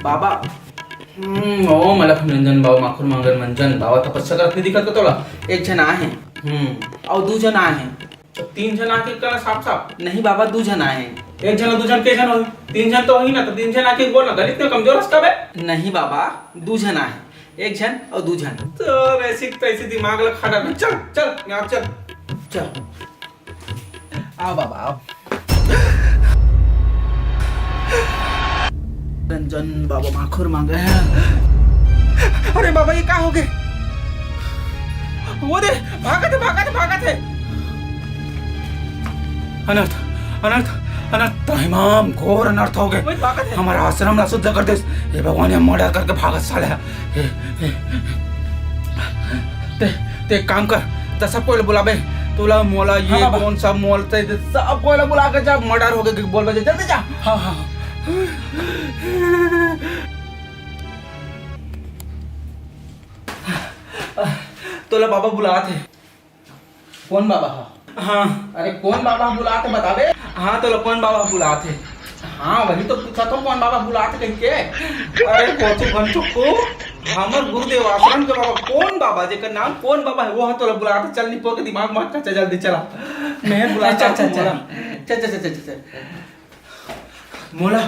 बाबा ओ मला निरंजन बाबा माखूर मंगल मंजन बाबा तपस्या करत नाही दिखत का तुला? एक जण आहे और दो जण आहे. तीन जण आके करा साफ साफ. नहीं बाबा दो जण आहे. एक जण दो जण के जण हो? तीन जण तो ही ना, तो तीन जण आके बोल ना. गणित में कमजोर है बे? नहीं बाबा दो जण आहे. एक जण और दो जण. तो ऐसी तैसी दिमाग लग खड़ा. चल चल यहाँ चल चल. आओ बाबा आओ. रंजन बाबा माखुर मांगे. अरे बाबा ये क्या हो गए? वो दे भागत है. अनर्थ अनर्थ अनर्थ इमाम घोर अनर्थ हो गए. हमारा आश्रम ना शुद्ध कर दे. हे भगवान ये मर्डर करके भागत साला. ते काम कर. तो सब कोई बुला बे. तुला मोला ये कौन सा मोल सब कोई बुला के जा. मर्डर हो गए बोल बजे जल्दी जा. हाँ हाँ तोला बाबा बुलाते. कौन बाबा? हाँ अरे कौन बाबा बुलाते बता बे. हाँ तो कौन बाबा बुलाते. हाँ वही तो पूछा तो कौन बाबा बुलाते कहीं के. अरे कोचू घंटू को हमर गुरुदेव आश्रम के बाबा कौन बाबा जेकर नाम कौन बाबा है वो है. तो बुलाते. चल नहीं पो के दिमाग मत कच्चा. जल्दी चला. मैं बुला. चल चल चल चल चल चल चल. मोला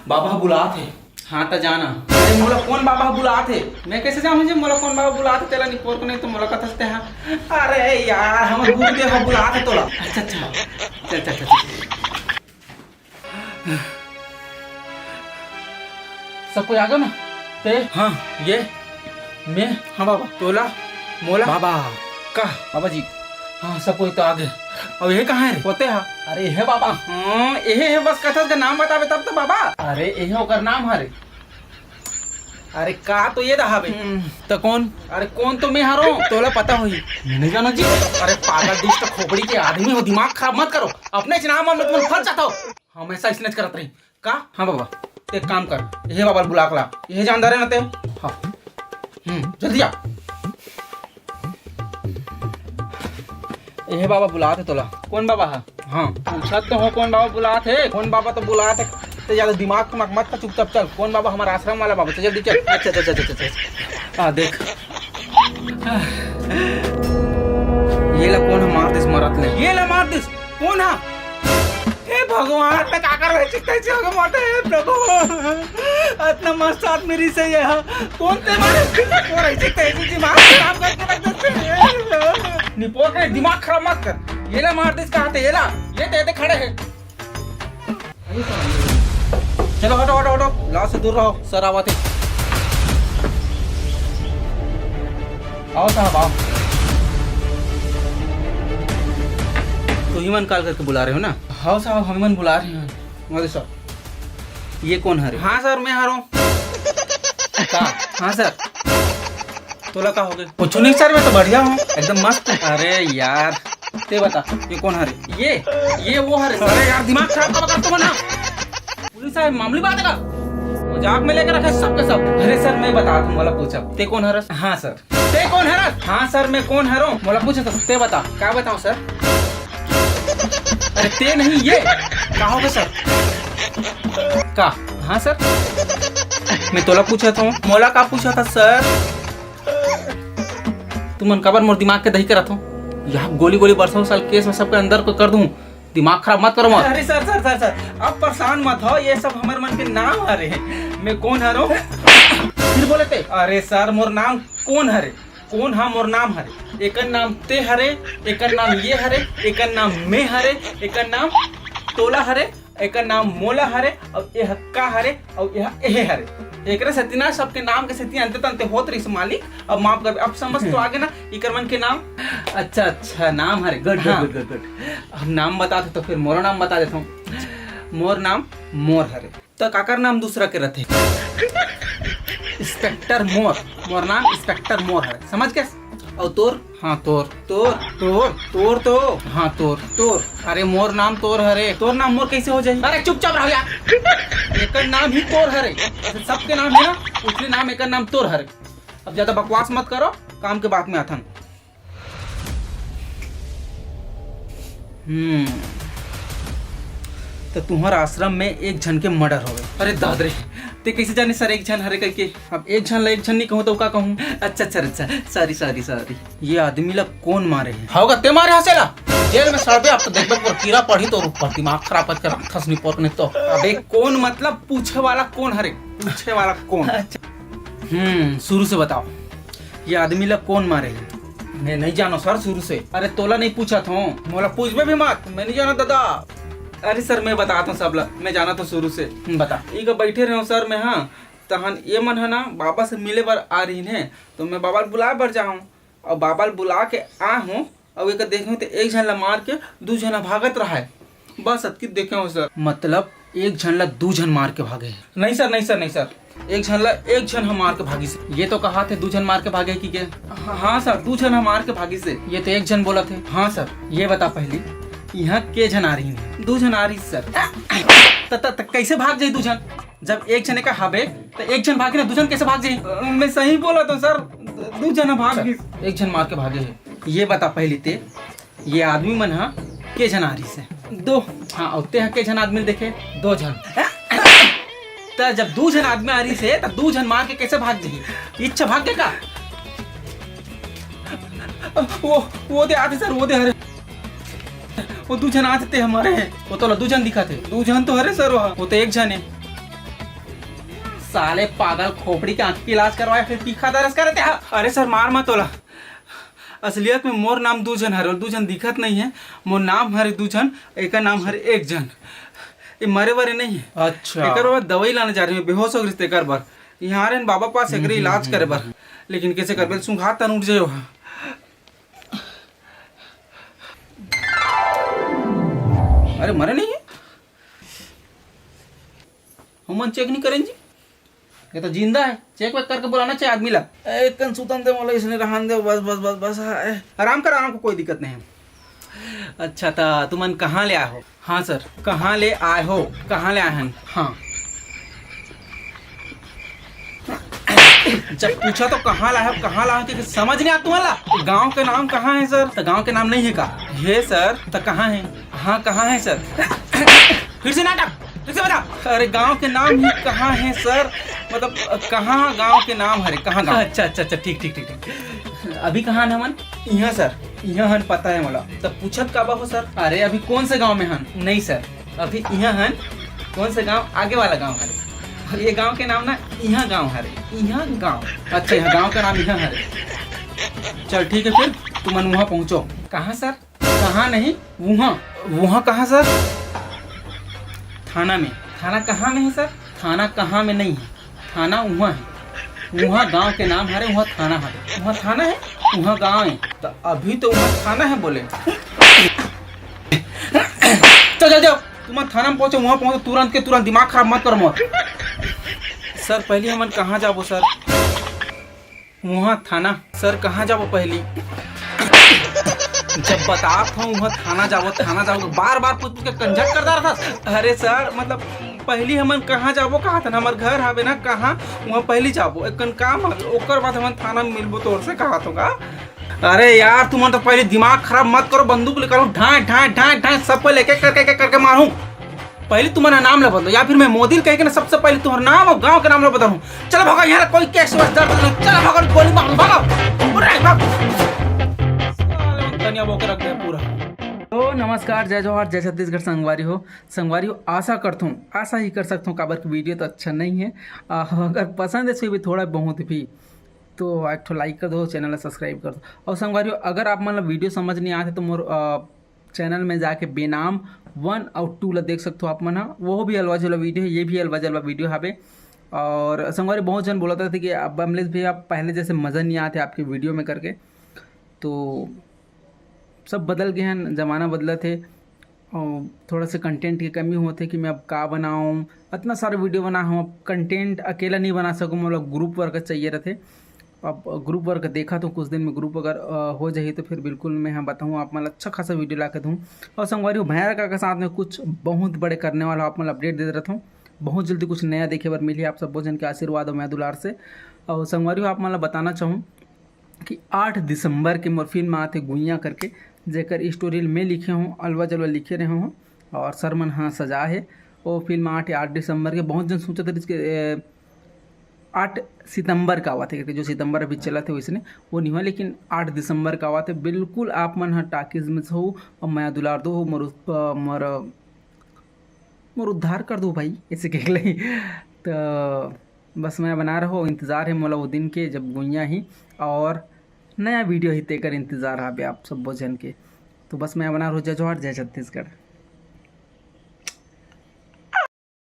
बाबा बुलाते. हाँ तो जाना. अरे मोला कौन बाबा बुलाते. मैं कैसे जाऊँ मुझे मोला कौन बाबा बुलाते. चला नहीं पोर को नहीं तो मोला कथा हंसते हैं. अरे यार हम गुरुदेव बुलाते तोला. अच्छा अच्छा चल चल चल. सब कोई आ गया ना ते. हाँ ये मैं. हाँ बाबा तोला मोला बाबा का बाबा जी. हाँ सब कोई तो आ गए. और ये कहाँ है पोते? हाँ अरे ये बाबा. हाँ ये है बस कथा का नाम बतावे तब तो बाबा. अरे ये होकर नाम हरे. अरे का तो ये रहा बे. तो कौन? अरे कौन तो मैं हारो. तोला पता हो ही नहीं जाना जी. अरे पागल दुष्ट खोपड़ी के आदमी हो. दिमाग खराब मत करो. अपने नाम में तुम फंस जाता हो. हमेशा स्नेच करत रही का. हाँ बाबा एक काम कर. ये बाबा बुला ला. ये जानदार है ना ते. हाँ जल्दी आ. ये बाबा बुलाते तोला. कौन बाबा है? हाँ पूछा तो हो कौन बाबा बुलाते. कौन बाबा तो बुलाते. तो ज्यादा दिमाग तो मत का चुपचाप चल. कौन बाबा? हमारा आश्रम वाला बाबा. तो जल्दी चल. अच्छा अच्छा अच्छा अच्छा. हाँ देख ये ला कौन है. मार दिस मरत ले. ये ला मार दिस. कौन है? हे भगवान मैं क्या कर रहे कैसे हो गए मोटे. प्रभु इतना मस्त आदमी मेरी से है. कौन थे मारे. और ऐसे कैसे दिमाग खराब करके रख देते. निपोर के दिमाग खराब मत कर. ये ला मार दिस. कहाँ थे ये ला. ये तेरे खड़े हैं. चलो हटो हटो हटो. ला से दूर रहो. सर आवा थे. आओ साहब आओ. तो हिमन काल करके बुला रहे हो ना. हाँ साहब हम हिमन बुला रहे हैं. मोदी साहब ये कौन है? हाँ सर मैं हारो. हाँ सर तोला का हो गए. कुछ नहीं सर मैं तो बढ़िया हूँ एकदम मस्त. अरे यार ते बता ये कौन है? ये वो है. अरे यार दिमाग खराब का तुम ना. पुलिस साहब मामूली बात है का. मजाक में लेकर रखा सबके सब. अरे सर मैं बता दूं. बोला पूछा ते कौन है? हाँ सर ते कौन है? हाँ सर मैं कौन है. बोला पूछा तो ते बता. क्या बताऊं सर? अरे ते नहीं ये क्या होगा सर. का हाँ सर मैं तोला पूछा था. मोला का पूछा था सर. तुम कबर मोर दिमाग के दही करा था. यहाँ गोली गोली बरसों साल केस में सबके अंदर को कर दूं. दिमाग खराब मत करो मत. अरे सर सर सर सर आप परेशान मत हो. ये सब हमारे मन के नाम हरे. मैं कौन हरो फिर बोले थे. अरे सर मोर नाम कौन हरे. कौन हाँ मोर नाम हरे. एक नाम ते हरे. एक नाम ये हरे. एक नाम मैं हरे. एक नाम तोला हरे. एक नाम मोला हरे. और ये हक्का हरे. और यह हरे. एक सतीना सबके नाम के सती अंत तंत होत रही मालिक. अब माफ कर. अब समझ तो आगे ना इकर मन के नाम. अच्छा अच्छा नाम हरे. Good good good good. हम नाम बताते तो फिर मोर नाम बता देता हूँ. मोर नाम मोर हरे. तो काकर नाम दूसरा के रहते. इंस्पेक्टर मोर. मोर नाम इंस्पेक्टर मोर है. समझ गया. और तोर? हाँ तोर तोर तोर तोर तो हाँ तोर तोर. अरे मोर नाम तोर हरे. तोर नाम मोर कैसे हो जाए. अरे चुपचाप रहो यार. एक नाम ही तोर हरे. सबके नाम है ना उसके नाम एक नाम तोर हरे. अब ज्यादा बकवास मत करो. काम के बात में आता. तो तुम्हारा आश्रम में एक जन के मर्डर हो गए। अरे दादरे ते कैसे जाने सर एक जन हरे करके? अब एक जन नहीं कहूँ तो क्या कहूँ? अच्छा सॉरी। ये आदमी ला कौन मारे हैं? होगा ते मारे हसेला जेल में सड़बे। अब तो देखबे पर कीड़ा पड़ी तो ऊपर दिमाग खराब कर खस नहीं पकने तो। अबे कौन मतलब पूछे वाला कौन हरे? पूछे वाला कौन? शुरू से बताओ ये आदमी ला कौन मारे हैं? मैं नहीं जानो सर शुरू से। अरे तोला नहीं पूछा था, मोला पूछबे भी मत, मैं नहीं जाना दादा। अरे सर मैं बताता हूँ सब ला, मैं जाना तो शुरू से। बता एक बैठे रहे सर मैं। हाँ तहन ये मन है ना बाबा से मिले बार आ रही है, तो मैं बाबा बुला बर जाऊँ और बाबा बुला के आ हूँ और एक देखूँ तो एक झन ला मार के 2 जना भागत रहा है। बस अतकी देखे हो सर। मतलब एक झन ला 2 जन मार के भागे? नहीं सर एक झन ला एक झन हम मार के भागी से। ये तो कहा थे 2 जन मार के भागे की क्या? हाँ सर 2 जन हम मार के भागी से। ये तो एक जन बोला थे। हाँ सर ये बता पहले यहाँ के जन आ रही है? 2 जन आ रही सर। कैसे भाग जाये 2 जन? जब एक जने का हबे तो एक जन भागे ना, 2 जन कैसे भाग जाये? मैं सही बोला तो सर 2 जन भाग गई, एक जन मार के भागे है। ये बता पहले ते ये आदमी मन हा के जन आ रही से? 2। हाँ और ते के जन आदमी देखे? 2 जन। तो जब 2 जन आदमी आ रही से तो 2 जन मार के कैसे भाग जाये? इच्छा भाग के का? वो दे आते सर, वो दे हरे वो 2 जन आते थे हमारे। वो तो 2 जन दिखा थे। 2 जन तो हरे सर वो तो एक जन है। साले पागल खोपड़ी के आंख की इलाज करवाया फिर तीखा दरस करे थे। अरे सर मार मत तोला, असलियत में मोर नाम 2 जन हरे और 2 जन दिखत नहीं है। मोर नाम हरे 2 जन, एक नाम हरे एक जन। ये मरे वरे नहीं है। अच्छा एक बार दवाई लाने जा रही है, बेहोश हो गई एक बार। यहाँ रहे बाबा पास एक इलाज करे बार, लेकिन कैसे कर सुंघा तन उठ जाए। अरे मरे नहीं है, हम चेक नहीं करें जी? ये तो जिंदा है, चेक वेक करके बुलाना चाहिए आदमी ला। एक सुतन दे मोला इसने रहन दे, बस आराम कर, आराम को कोई दिक्कत नहीं है। अच्छा तो तुमन कहाँ ले आए हो? हाँ सर कहाँ ले आए हो? कहाँ ले आए हैं? हाँ जब पूछा तो कहाँ लाए हो, कहाँ लाए हो? समझ नहीं आता तुम्हारा? गांव के नाम कहाँ है सर? तो गांव के नाम नहीं है का? है सर तो कहाँ है? हाँ कहाँ है सर? फिर से नाटक, फिर से बता। अरे गांव के नाम ही कहाँ है सर? मतलब कहाँ गांव के नाम हरे? कहाँ गांव? अच्छा ठीक। अभी कहाँ है मन? यहाँ सर, यहाँ हन पता है मोला। तब पूछत काबा हो सर? अरे अभी कौन से गांव में हन? नहीं सर अभी यहाँ हन। कौन से गांव? आगे वाला गांव हरे। और ये गांव के नाम ना यहाँ गांव हरे, यहाँ गांव। अच्छा यहाँ गांव का नाम यहाँ हरे। चल ठीक है फिर तुम वहाँ पहुँचो। कहाँ सर? कहाँ नहीं वहाँ कहाँ सर? थाना में। थाना कहाँ में है सर? थाना कहाँ में नहीं है, थाना वहाँ है। वहाँ गांव के नाम हरे, वहाँ थाना है। वहाँ थाना है, वहाँ गांव है। तो अभी तो वहाँ थाना है बोले। चल जाओ तुम थाना में पहुँचो, वहाँ पहुँचो तुरंत के तुरंत, दिमाग खराब मत करो मत। सर पहले हम कहाँ जाबो सर? वहाँ थाना। सर कहाँ जाबो पहले? जब बतात हूँ वहाँ थाना जाओ बार पूछ के कंजक कर रहा था। अरे सर मतलब पहली हमन कहाँ जाबो कहा था? हमार घर हवे ना कहाँ, वहाँ पहली जाबो एक काम हवे, ओकर बाद हमन थाना में मिलबो तोर से कहा तो का। अरे यार तुम तो पहले दिमाग खराब मत करो, बंदूक लेकर ढाई सब पे लेके करके मारूं। पहले तुम्हारा नाम ला बदलो, या फिर मैं मोदी कह के ना सबसे पहले तुम्हारा नाम और गांव का नाम ला बताऊं। चलो भागो, यहाँ कोई केस वस दर्द नहीं। चलो भागो, गोली मारो, पूरा। तो नमस्कार, जय जवाहर, जय छत्तीसगढ़। संगवारी हो आशा करता हूँ, आशा ही कर सकता हूँ काबर की वीडियो तो अच्छा नहीं है। अगर पसंद है भी थोड़ा बहुत भी तो एक ठो लाइक कर दो, चैनल सब्सक्राइब कर दो। और संगवारी हो अगर आप मतलब वीडियो समझ नहीं आते तो मोर चैनल में जाके बेनाम 1 और 2 ला देख सकते हो आप मन। वो भी अलवा जलवा वीडियो है, ये भी अलवा जलवा वीडियो है। और संगवारी बहुत जन बोला था कि अब अमलेश भैया आप पहले जैसे मज़ा नहीं आते आपके वीडियो में करके, तो सब बदल गए हैं, ज़माना बदला थे और थोड़ा सा कंटेंट की कमी होती कि मैं अब का बनाऊँ, इतना सारा वीडियो बना हूँ। अब कंटेंट अकेला नहीं बना सकूँ, मतलब ग्रुप वर्क चाहिए रहते। अब ग्रुप वर्क देखा तो कुछ दिन में ग्रुप अगर हो जाए तो फिर बिल्कुल मैं हाँ बताऊँ आप मतलब अच्छा खासा वीडियो ला के दूँ। और संगवारी हो भैया का साथ में कुछ बहुत बड़े करने वाला आप मतलब अपडेट दे रहता हूँ। बहुत जल्दी कुछ नया देखे बार मिली आप सब जन के आशीर्वाद और मैं दुलार से। और संगवारी हो आप मतलब बताना चाहूँ कि 8 दिसंबर के मोर फिल्म आते गुइयाँ करके, जेकर स्टोरी में लिखे हूँ, अलवा जलवा लिखे रहे हूँ। और सर मन हाँ सजा है। वो फिल्म 8 बहुत जन सोचा था इसके 8 सितंबर का आवा थे, क्योंकि जो सितंबर अभी चला थे वैसे वो नहीं हुआ, लेकिन 8 दिसंबर का आवा थे। बिल्कुल आप मन हाँ टाकीज में हो और मैं दुलार दो हो मोर उद्धार कर दो भाई, ऐसे कह ले। तो बस मैं बना रहा हूँ, इंतज़ार है मोला वो दिन के जब गुइया ही और नया वीडियो ही तेकर इंतज़ार है आप सब जन के। तो बस मैं बना रहा हूँ। जय जवाहर, जय छत्तीसगढ़।